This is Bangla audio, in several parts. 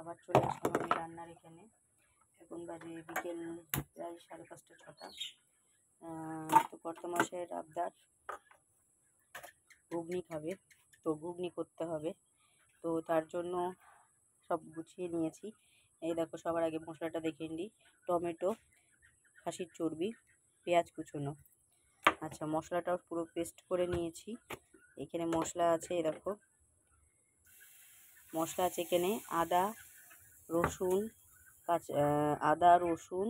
আবার চলে আসলাম আমি রান্নার এখানে। এখন বাজে বিকেল প্রায় 5:30-6টা। তো কর্তামশাইয়ের আবদার ঘুগনি খাবে, তো ঘুগনি করতে হবে। তো তার জন্য সব গুছিয়ে নিয়েছি। এই দেখো, সবার আগে মশলাটা দেখে নিই। টমেটো, খাসির চর্বি, পেঁয়াজ কুচোনো। আচ্ছা, মশলাটাও পুরো পেস্ট করে নিয়েছি। এখানে মশলা আছে, এই দেখো মশলা আছে এখানে আদা রসুন,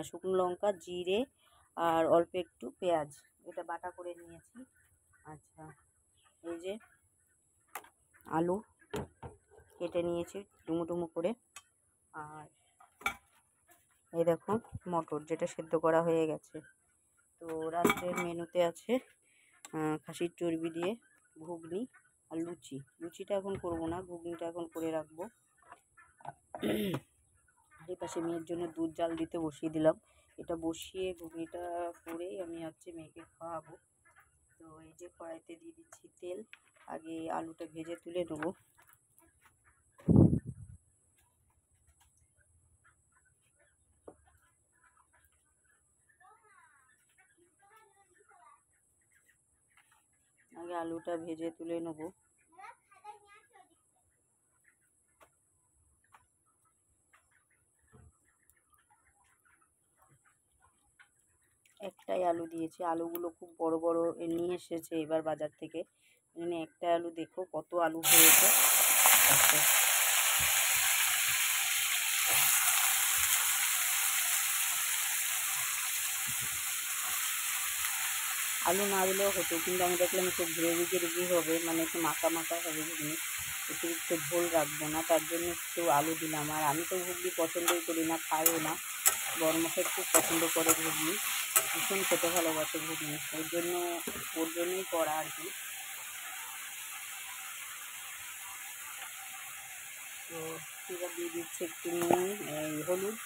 শুকনো লঙ্কা, জিরে আর অল্প একটু পেঁয়াজ, এটা বাটা করে নিয়েছি। আচ্ছা, এই যে আলু কেটে নিয়েছি ডুমো ডুমো করে। আর এই দেখো মটর, যেটা সেদ্ধ করা হয়ে গেছে। তো রাত্রের মেনুতে আছে খাসির চর্বি দিয়ে ঘুগনি আর লুচিটা এখন করবো না, ঘুগনিটা এখন করে রাখবো। আর এই পাশে মেয়ের জন্য দুধ জাল দিতে বসিয়ে দিলাম। এটা বসিয়ে ঘুগনিটা করেই আমি মেয়েকে খাওয়াবো। তো এই যে কড়াইতে দিয়ে দিচ্ছি তেল। আগে আলুটা ভেজে তুলে নেবো। একটাই আলু দিয়েছি, আলুগুলো খুব বড় বড় নিয়ে এসেছে এবার বাজার থেকে। মানে একটা আলু দেখো কত আলু হয়েছে। আচ্ছা, আলু না দিলেও হতো, কিন্তু আমি দেখলাম একটু গ্রেভি হবে, মানে একটু মাখা মাখা হবে ঘুগনি, অতিরিক্ত ঝোল রাখবো না, তার জন্য একটু আলু দিলাম। আর আমি তো ঘুগনি পছন্দই করি না, খাইও না। বড় মশাই খুব পছন্দ করে ঘুগনি, ভীষণ খেতে ভালোবাসে ঘুগনি, ওর জন্যই করা আর কি। তো এবার দিয়ে দিচ্ছে একটু নুন, হলুদ।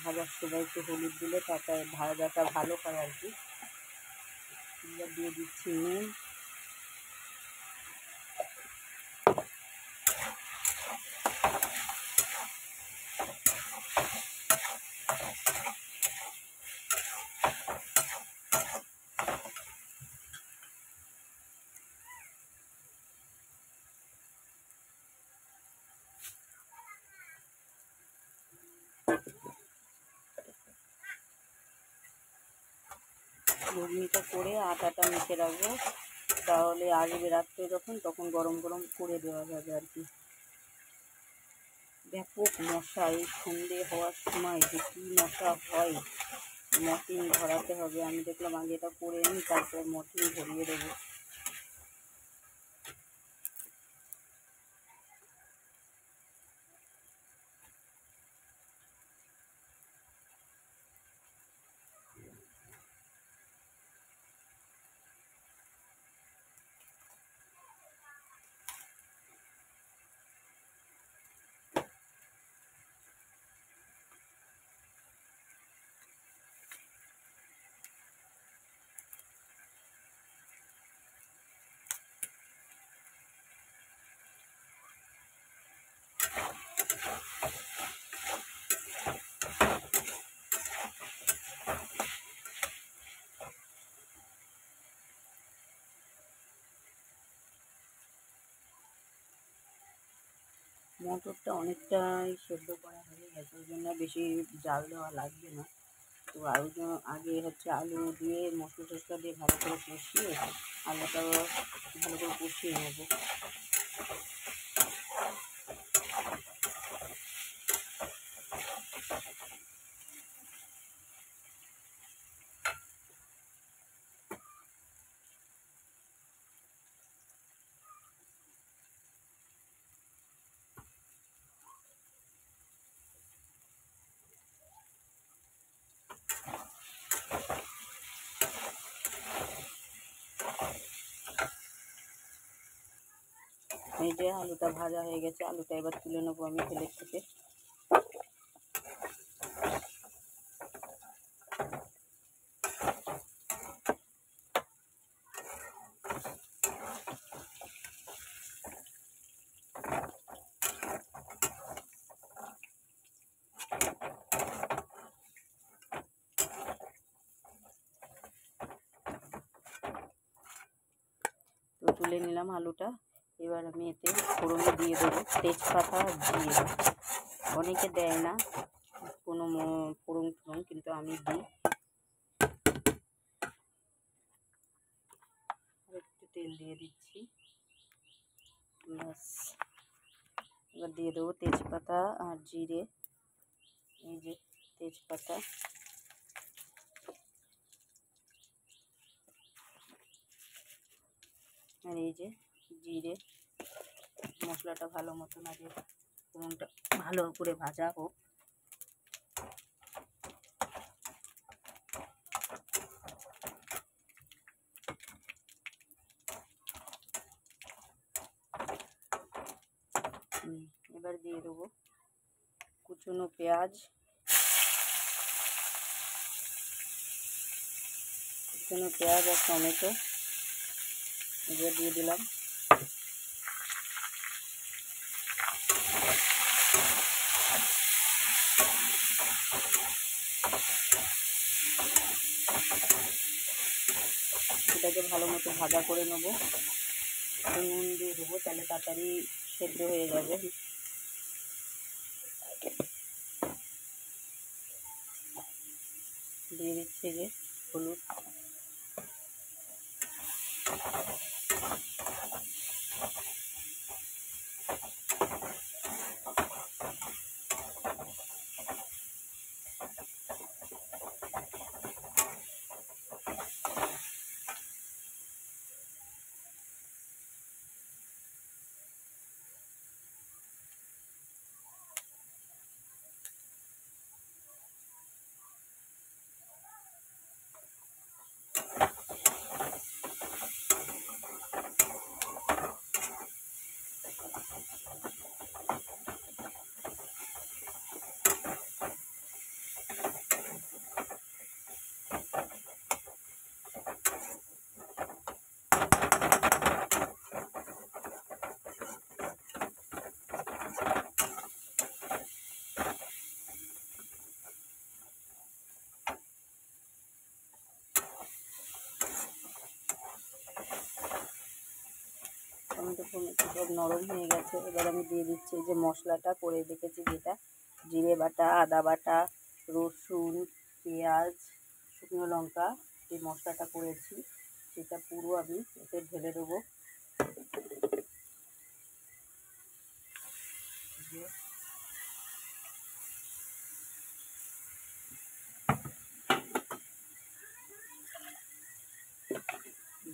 ভাজার সময় একটু হলুদ দিলে তাতে ভাজাটা ভালো হয় আর কি। এবার দিয়ে দিচ্ছি নুন। ঘুগনিটা করে আটাটা মেখে রাখবো, তাহলে আসবে রাত্রে তখন গরম গরম করে দেওয়া যাবে আর কি। ব্যাপক মশা, এই সন্ধে হওয়ার সময় যে কী মশা হয়, মর্টিন ধরাতে হবে। আমি দেখলাম আগে এটা করে নিই, তারপরে মর্টিন ধরিয়ে দেবো। মটরটা অনেকটাই সেদ্ধ করা হয়ে গেছে, ওই জন্য বেশি জাল দেওয়া লাগবে না। তো আগে আলু দিয়ে মশলা টশলা দিয়ে ভালো করে কষিয়ে আলুটা ভালো করে কষিয়ে নেবো। এই যে আলুটা ভাজা হয়ে গেছে, আলুটা এবার তুলে নেবো আমি তেলের থেকে। তুলে নিলাম আলুটা। এবার আমি এতে ফোড়নে দিয়ে দেবো তেজপাতা আর জিরে। অনেকে দেয় না কোনো ফোড়ন ফোড়ন, কিন্তু আমি দিই। একটু তেল দিয়ে দিচ্ছি, ব্যাস। এবার দিয়ে দেবো তেজপাতা আর জিরে। এই যে তেজপাতা, আর এই যে জিরে। মশলাটা ভালো মতন আগে ফোড়নটা ভালো করে ভাজা হোক। এবার দিয়ে দেবো কুচনো পেঁয়াজ, আর টমেটো। এবার দিয়ে দিলাম। এটাকে ভালো মতো ভাজা করে নেবো। নুন দিয়ে দেবো, তাহলে তাড়াতাড়ি সেদ্ধ হয়ে যাবে। দিয়ে দিচ্ছে যে হলুদ। টমেটো সব নরম হয়ে গেছে। এবার আমি দিয়ে দিচ্ছি যে মশলাটা করে রেখেছি, যেটা জিরে বাটা, আদা বাটা, রসুন, পেঁয়াজ, শুকনো লঙ্কা, যে মশলাটা করেছি সেটা পুরো আমি এতে ঢেলে দেবো।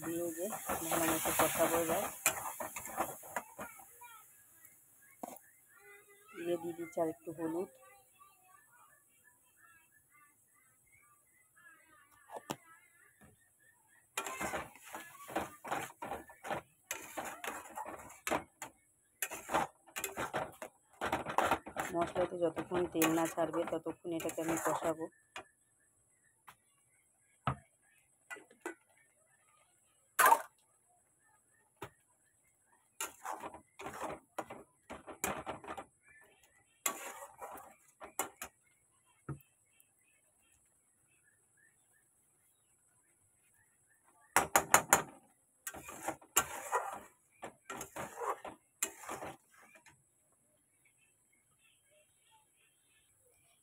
দিয়ে যে ভালো মতো কষাবো। এবার দিয়ে দিচ্ছি আর একটু হলুদ। মশলাতে যতক্ষণ তেল না ছাড়বে ততক্ষণ এটাকে আমি কষাবো।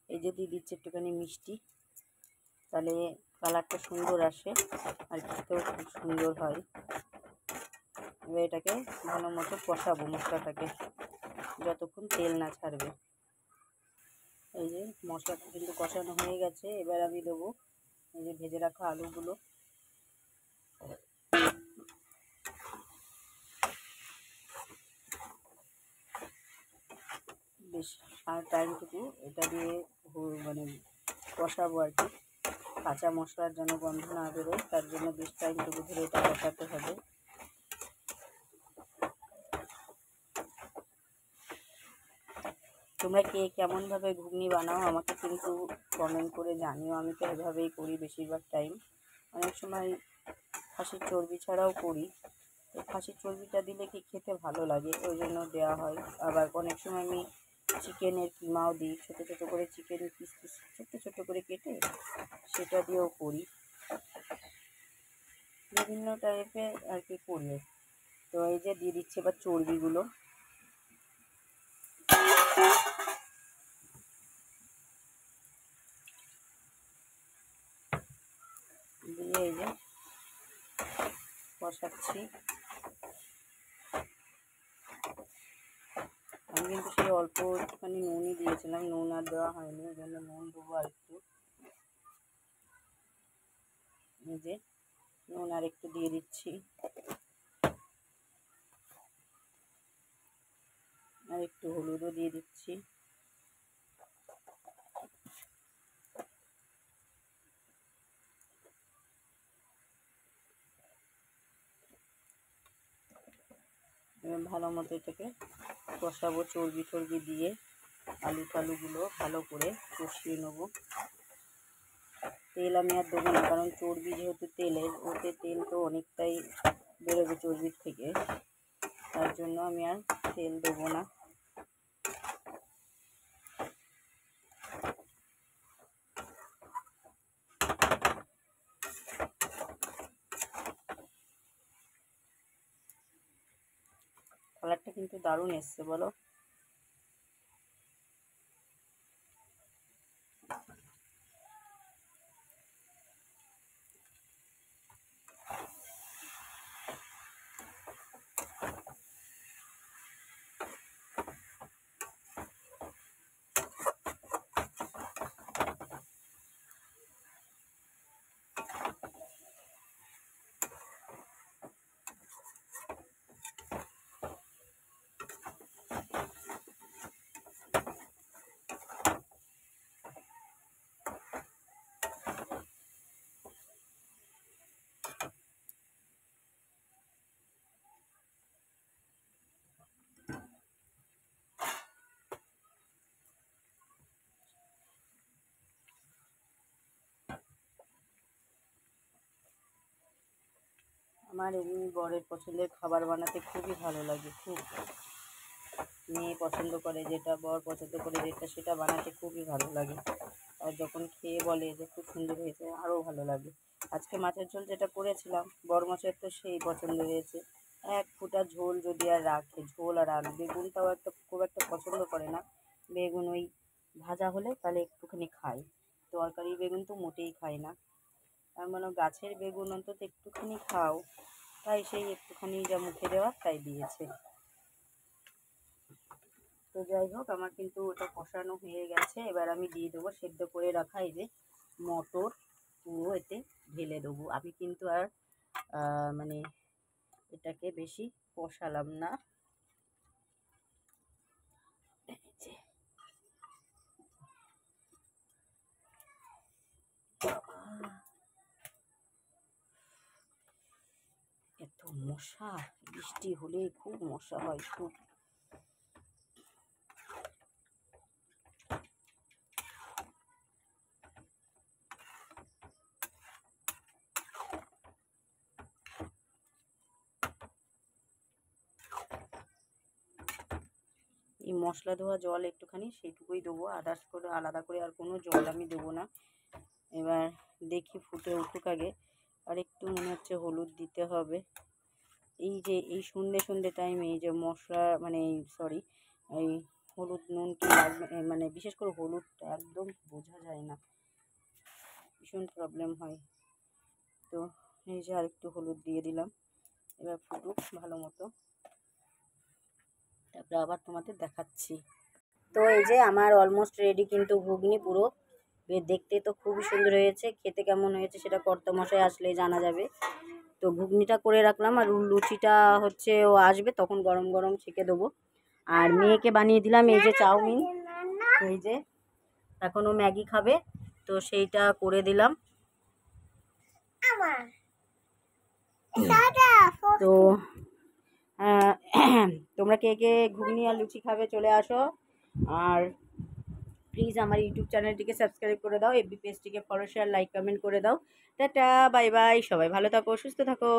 এই যে দিয়ে দিচ্ছি একটুখানি মিষ্টি, তাহলে কালারটা সুন্দর আসে আর খেতেও খুব সুন্দর হয়। এবার এটাকে ভালো মতো কষাবো মশলাটাকে যতক্ষণ তেল না ছাড়বে। এই যে মশলাটা কিন্তু কষানো হয়ে গেছে। এবার আমি দেবো এই যে ভেজে রাখা আলুগুলো। বেশ আর টাইমটুকু এটা দিয়ে মানে কষাবো আর কি, কাঁচা মশলার যেন গন্ধ না বেরোয়, তার জন্য বেশ টাইমটুকু ধরে এটা কষাতে হবে। তোমরা কে কেমনভাবে ঘুগনি বানাও আমাকে কিন্তু কমেন্ট করে জানিও। আমি তো এভাবেই করি বেশিরভাগ টাইম। অনেক সময় খাসির চর্বি ছাড়াও করি, তো খাসির চর্বিটা দিলে কি খেতে ভালো লাগে, ওই জন্য দেওয়া হয়। আবার অনেক সময় আমি চিকেনের কিমাও দিই, ছোটো ছোটো করে চিকেন পিস পিস ছোট্টো ছোট্টো করে কেটে সেটা দিয়েও করি। বিভিন্ন টাইপের আর কি করি। তো এই যে দিয়ে দিচ্ছি এবার চর্বিগুলো। দিয়ে এই যে কষাচ্ছি। আমি কিন্তু সেই অল্প একটুখানি নুনই দিয়েছিলাম, নুন আর দেওয়া হয়নি, ওই জন্য নুন দেবো আর একটু। এই যে নুন আর একটু দিয়ে দিচ্ছি, আর একটু হলুদও দিয়ে দিচ্ছি। এবার ভালো মতো এটাকে কষাবো, চর্বি টর্বি দিয়ে আলু টালুগুলো ভালো করে কষিয়ে নেবো। তেল আমি আর দেবো না, কারণ চর্বি যেহেতু তেলের, ওতে তেল তো অনেকটাই বেরোবে চর্বির থেকে, তার জন্য আমি আর তেল দেবো না। কালারটা কিন্তু দারুণ এসছে বলো। আমার এমনি বরের পছন্দের খাবার বানাতে খুবই ভালো লাগে, খুব। মেয়ে পছন্দ করে যেটা, বর পছন্দ করে যেটা, সেটা বানাতে খুবই ভালো লাগে। আর যখন খেয়ে বলে যে খুব সুন্দর হয়েছে, আরও ভালো লাগে। আজকে মাছের ঝোল যেটা করেছিলাম, বর মশাইয়ের তো সেই পছন্দ হয়েছে। এক ফোঁটা ঝোল যদি আর রাখে, ঝোল আর আলু, বেগুনটাও খুব একটা পছন্দ করে না। বেগুন ওই ভাজা হলে তাহলে একটুখানি খায়, তরকারি বেগুন তো মোটেই খায় না। তার মানে গাছের বেগুন অন্তত একটুখানি খাও, তাই সেই একটুখানি যা মুখে দেওয়া তাই দিয়েছে। তো যাই হোক, আমার কিন্তু ওটা কষানো হয়ে গেছে। এবার আমি দিয়ে দেবো সেদ্ধ করে রাখা এই যে মটর, পুরো এতে ঢেলে দেবো। আমি কিন্তু আর মানে এটাকে বেশি কষালাম না। এত মশা, বৃষ্টি হলে খুব মশা হয়, খুব। এই মশলা ধোয়া জল একটুখানি সেইটুকুই দেবো, আদার্স করে আলাদা করে আর কোনো জল আমি দেবো না। এবার দেখি ফুটে উঠুক আগে। আর একটু মনে হচ্ছে হলুদ দিতে হবে। এই যে এই সন্ধ্যে সন্ধ্যে টাইমে এই যে মশলা মানে সরি এই হলুদ নুন কি লাগবে, মানে বিশেষ করে হলুদটা একদম বোঝা যায় না, ভীষণ প্রবলেম হয়। তো এই যে আরেকটু হলুদ দিয়ে দিলাম। এবার ফুটুক ভালো মতো, তারপরে আবার তোমাদের দেখাচ্ছি। তো এই যে আমার অলমোস্ট রেডি কিন্তু ঘুগনি পুরো। দেখতে তো খুবই সুন্দর হয়েছে, খেতে কেমন হয়েছে সেটা কর্তামশাই আসলে জানা যাবে। তো ঘুগনিটা করে রাখলাম, আর লুচিটা হচ্ছে ও আসবে তখন গরম গরম ছেঁকে দেবো। আর মেয়েকে বানিয়ে দিলাম এই যে চাউমিন, এই যে এখন ও ম্যাগি খাবে, তো সেইটা করে দিলাম। তো তোমরা কে কে ঘুগনি আর লুচি খাবে চলে আসো। আর প্লিজ আমার ইউটিউব চ্যানেলটিকে সাবস্ক্রাইব করে দাও, এফবি পেজটিকে ফলো শেয়ার লাইক কমেন্ট করে দাও। টাটা বাই বাই, সবাই ভালো থাকো, সুস্থ থাকো।